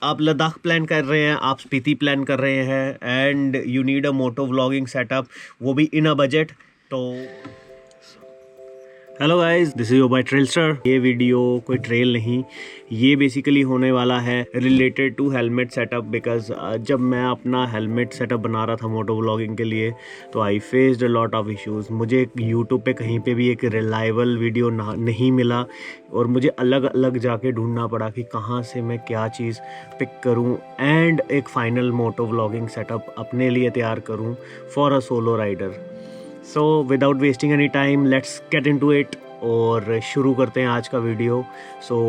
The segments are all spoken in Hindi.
आप लद्दाख प्लान कर रहे हैं, आप स्पीति प्लान कर रहे हैं and you need a moto vlogging setup, वो भी इन अ बजट। तो hello guys, this is your by Trailster. ये वीडियो कोई ट्रेल नहीं, ये बेसिकली होने वाला है related to helmet setup. Because जब मैं अपना हेलमेट सेटअप बना रहा था मोटो व्लॉगिंग के लिए, तो I faced a lot of issues. मुझे यूट्यूब पे कहीं पे भी एक रिलायबल वीडियो नहीं मिला और मुझे अलग अलग जाके ढूंढना पड़ा कि कहाँ से मैं क्या चीज़ पिक करूँ एंड एक फाइनल मोटो व्लॉगिंग सेटअप अपने लिए तैयार करूँ for a solo rider. So without wasting any time, let's get into it और शुरू करते हैं आज का वीडियो। सो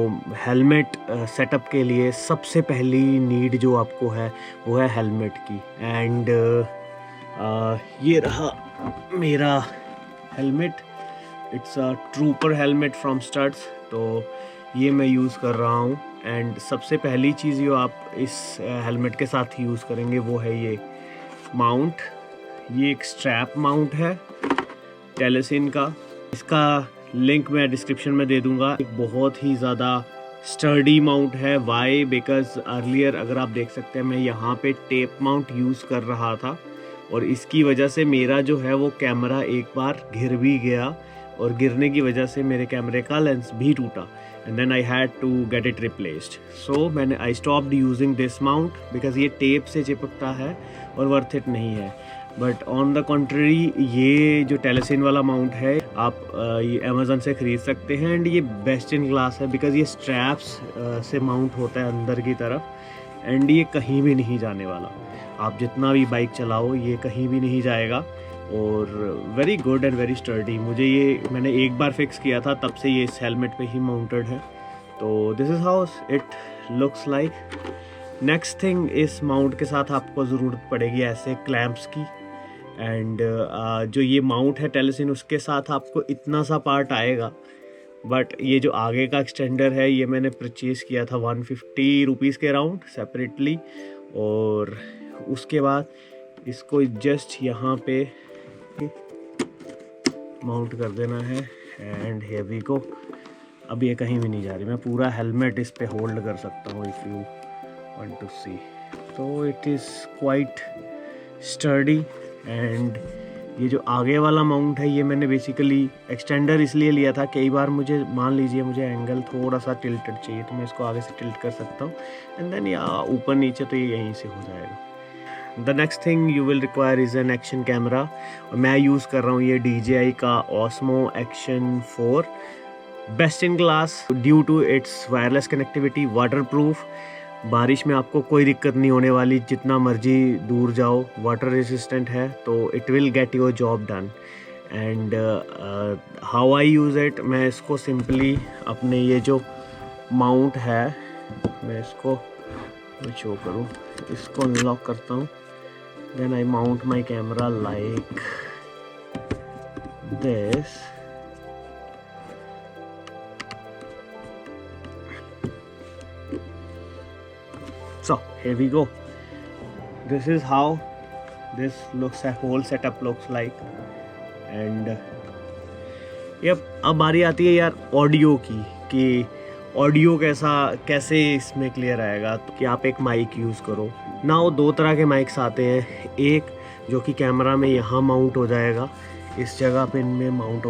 हेलमेट सेटअप के लिए सबसे पहली नीड जो आपको है वो है हेलमेट की। एंड ये रहा मेरा helmet, it's a trooper helmet from studs. तो ये मैं यूज़ कर रहा हूँ। एंड सबसे पहली चीज़ जो आप इस हेलमेट के साथ यूज़ करेंगे वो है ये माउंट। ये एक स्ट्रैप माउंट है टेलेसिन का, इसका लिंक मैं डिस्क्रिप्शन में दे दूंगा। एक बहुत ही ज़्यादा स्टर्डी माउंट है। वाई? बिकॉज अर्लियर अगर आप देख सकते हैं मैं यहाँ पे टेप माउंट यूज़ कर रहा था और इसकी वजह से मेरा जो है वो कैमरा एक बार गिर भी गया और गिरने की वजह से मेरे कैमरे का लेंस भी टूटा and then I had to get it replaced. So I stopped using this mount because ये टेप से चिपकता है और वर्थ इट नहीं है। बट ऑन द कंट्री ये जो टेलेसिन वाला माउंट है आप ये अमेज़न से ख़रीद सकते हैं एंड ये बेस्ट इन क्लास है बिकॉज ये स्ट्रैप्स से माउंट होता है अंदर की तरफ एंड ये कहीं भी नहीं जाने वाला। आप जितना भी बाइक चलाओ ये कहीं भी नहीं जाएगा और very good and very sturdy. मुझे ये मैंने एक बार फिक्स किया था, तब से ये इस हेलमेट पे ही माउंटेड है। तो this is how it looks like. Next thing, इस माउंट के साथ आपको ज़रूरत पड़ेगी ऐसे क्लैंप्स की। एंड जो ये माउंट है टेलेसिन, उसके साथ आपको इतना सा पार्ट आएगा। बट ये जो आगे का एक्सटेंडर है ये मैंने परचेज़ किया था 150 रुपीज़ के अराउंड सेपरेटली। और उसके बाद इसको जस्ट यहाँ पे माउंट कर देना है एंड हियर वी गो। अब ये कहीं भी नहीं जा रही, मैं पूरा हेलमेट इस पे होल्ड कर सकता हूँ इफ़ यू वांट टू सी। तो it is quite sturdy. And ये जो आगे वाला माउंट है ये मैंने बेसिकली एक्सटेंडर इसलिए लिया था, कई बार मुझे मान लीजिए मुझे एंगल थोड़ा सा टिल्टेड चाहिए तो मैं इसको आगे से टिल्ट कर सकता हूँ एंड देन या ऊपर नीचे तो ये यहीं से हो जाएगा। The next thing you will require is an action camera और मैं यूज़ कर रहा हूँ ये DJI का Osmo Action 4, best in class due to its wireless connectivity, waterproof. बारिश में आपको कोई दिक्कत नहीं होने वाली, जितना मर्जी दूर जाओ, वाटर रेजिस्टेंट है तो it will get your job done. And how I use it, मैं इसको सिंपली अपने ये जो माउंट है मैं इसको शो करूँ, इसको अनलॉक करता हूँ, then I mount my camera like this. So here we go. This is how this looks, a whole setup looks like. And अब बारी आती है यार ऑडियो की, कि ऑडियो कैसे इसमें क्लियर आएगा। तो कि आप एक माइक यूज़ करो ना, वो दो तरह के माइक्स आते हैं। एक जो कि कैमरा में यहाँ माउंट हो जाएगा, इस जगह पे इनमें माउंट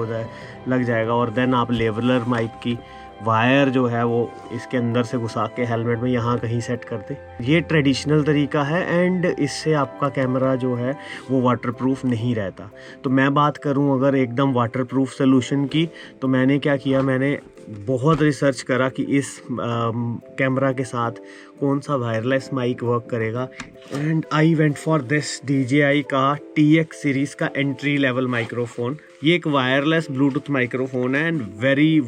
लग जाएगा और देन आप लेवलर माइक की वायर जो है वो इसके अंदर से घुसा के हेलमेट में यहाँ कहीं सेट कर दे। ये ट्रेडिशनल तरीका है एंड इससे आपका कैमरा जो है वो वाटरप्रूफ नहीं रहता। तो मैं बात करूँ अगर एकदम वाटरप्रूफ सॉल्यूशन की, तो मैंने क्या किया, मैंने बहुत रिसर्च करा कि इस कैमरा के साथ कौन सा वायरलेस माइक वर्क करेगा and I went for this DJI का TX सीरीज़ का एंट्री लेवल माइक्रोफोन। ये एक वायरलेस ब्लूटूथ माइक्रोफोन है and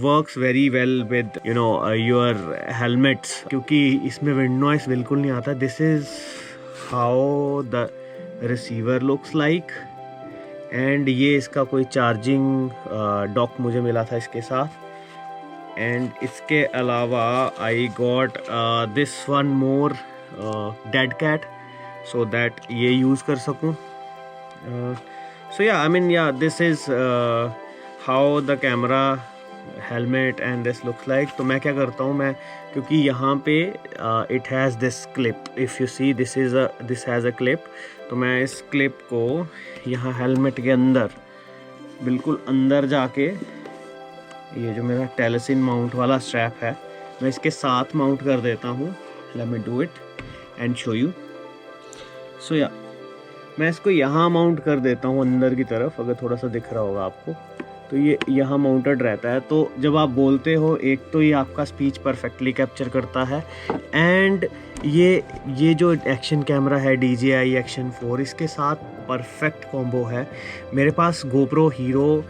works very well with your helmets, क्योंकि इसमें विंड नॉइस बिल्कुल नहीं आता। This is how the receiver looks like. And ये इसका कोई चार्जिंग डॉक मुझे मिला था इसके साथ। एंड इसके अलावा I got this one more dead cat so that ये यूज़ कर सकूँ। So yeah I mean yeah this is how the camera helmet and this looks like. तो मैं क्या करता हूँ, मैं क्योंकि यहाँ पे it has this clip, if you see this has a clip, तो मैं इस क्लिप को यहाँ हेलमेट के अंदर बिल्कुल अंदर जाके, ये जो मेरा टेलेसिन माउंट वाला स्ट्रैप है मैं इसके साथ माउंट कर देता हूँ। Let me do it and show you. So yeah मैं इसको यहाँ माउंट कर देता हूँ अंदर की तरफ, अगर थोड़ा सा दिख रहा होगा आपको, तो ये यहाँ माउंटेड रहता है। तो जब आप बोलते हो, एक तो ये आपका स्पीच परफेक्टली कैप्चर करता है, एंड ये जो एक्शन कैमरा है DJI एक्शन 4, इसके साथ परफेक्ट कॉम्बो है। मेरे पास GoPro Hero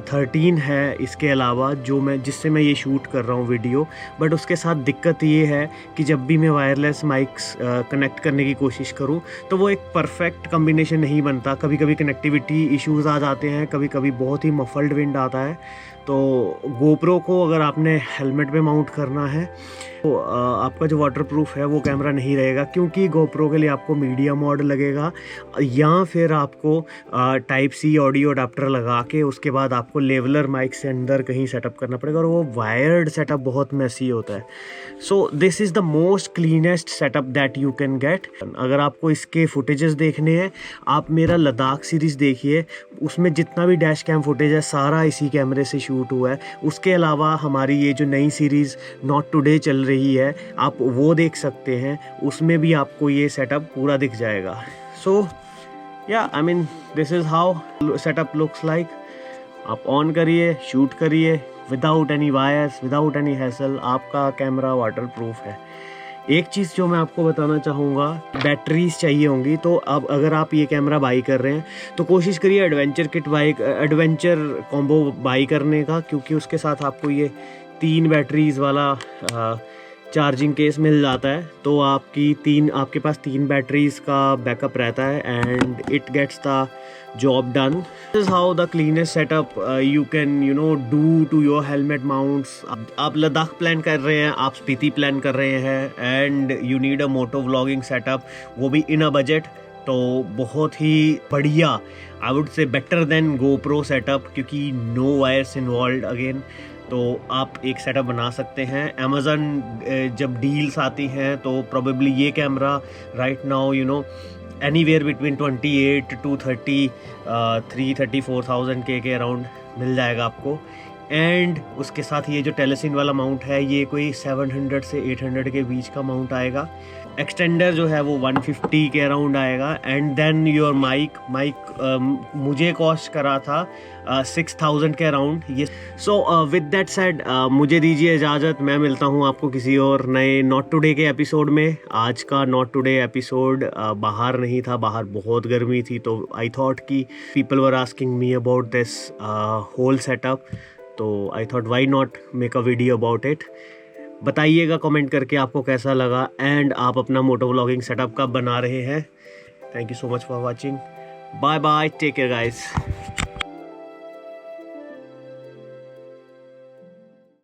13 है इसके अलावा, जिससे मैं ये शूट कर रहा हूँ वीडियो। बट उसके साथ दिक्कत ये है कि जब भी मैं वायरलेस माइक्स कनेक्ट करने की कोशिश करूँ तो वो एक परफेक्ट कम्बिनेशन नहीं बनता। कभी कभी कनेक्टिविटी इश्यूज़ आ जाते हैं, कभी कभी बहुत ही मफल्ड विंड आता है। तो GoPro को अगर आपने हेलमेट पे माउंट करना है तो आपका जो वाटरप्रूफ है वो कैमरा नहीं रहेगा, क्योंकि GoPro के लिए आपको मीडिया मोड लगेगा, या फिर आपको टाइप C ऑडियो अडाप्टर लगा के उसके बाद आपको लेवलर माइक से अंदर कहीं सेटअप करना पड़ेगा, और वो वायर्ड सेटअप बहुत मैसी होता है। So this is the most cleanest setup that you can get. अगर आपको इसके फुटेजेस देखने हैं, आप मेरा लद्दाख सीरीज़ देखिए, उसमें जितना भी डैश कैम फुटेज है सारा इसी कैमरे से शूट हुआ है। उसके अलावा हमारी ये जो नई सीरीज़ नॉट टुडे चल रही है, आप वो देख सकते हैं, उसमें भी आपको ये सेटअप पूरा दिख जाएगा। सो yeah I mean this is how setup looks like. आप ऑन करिए, शूट करिए without any wires, without any hassle, आपका कैमरा वाटरप्रूफ है। एक चीज़ जो मैं आपको बताना चाहूँगा, बैटरीज चाहिए होंगी, तो अब अगर आप ये कैमरा बाई कर रहे हैं तो कोशिश करिए एडवेंचर कॉम्बो बाई करने का, क्योंकि उसके साथ आपको ये 3 बैटरीज वाला चार्जिंग केस मिल जाता है। तो आपके पास 3 बैटरीज का बैकअप रहता है, and it gets the job done. This is how the cleanest setup you can do to your helmet mounts. आप लद्दाख प्लान कर रहे हैं, आप स्पीति प्लान कर रहे हैं, and you need a moto vlogging setup, वो भी इन अ बजट, तो बहुत ही बढ़िया, I would say better than GoPro setup, क्योंकि नो वायर्स इन्वॉल्व अगेन। तो आप एक सेटअप बना सकते हैं। अमेज़न जब डील्स आती हैं तो प्रोबेबली ये camera right now anywhere between 28 to 34,000 के अराउंड मिल जाएगा आपको। एंड उसके साथ ये जो टेलेसिन वाला माउंट है, ये कोई 700 से 800 के बीच का माउंट आएगा। एक्सटेंडर जो है वो 150 के अराउंड आएगा। एंड देन योर माइक मुझे कॉस्ट करा था 6,000 के अराउंड ये। सो विद दैट सेड मुझे दीजिए इजाज़त, मैं मिलता हूँ आपको किसी और नए नॉट टुडे के एपिसोड में। आज का नॉट टुडे एपिसोड बाहर नहीं था, बाहर बहुत गर्मी थी, तो आई थॉट कि people were asking me about this whole setup, तो I thought why not make a video about it. बताइएगा कमेंट करके आपको कैसा लगा, एंड आप अपना मोटो व्लॉगिंग सेटअप कब बना रहे हैं। Thank you so much for watching. Bye bye, take care guys.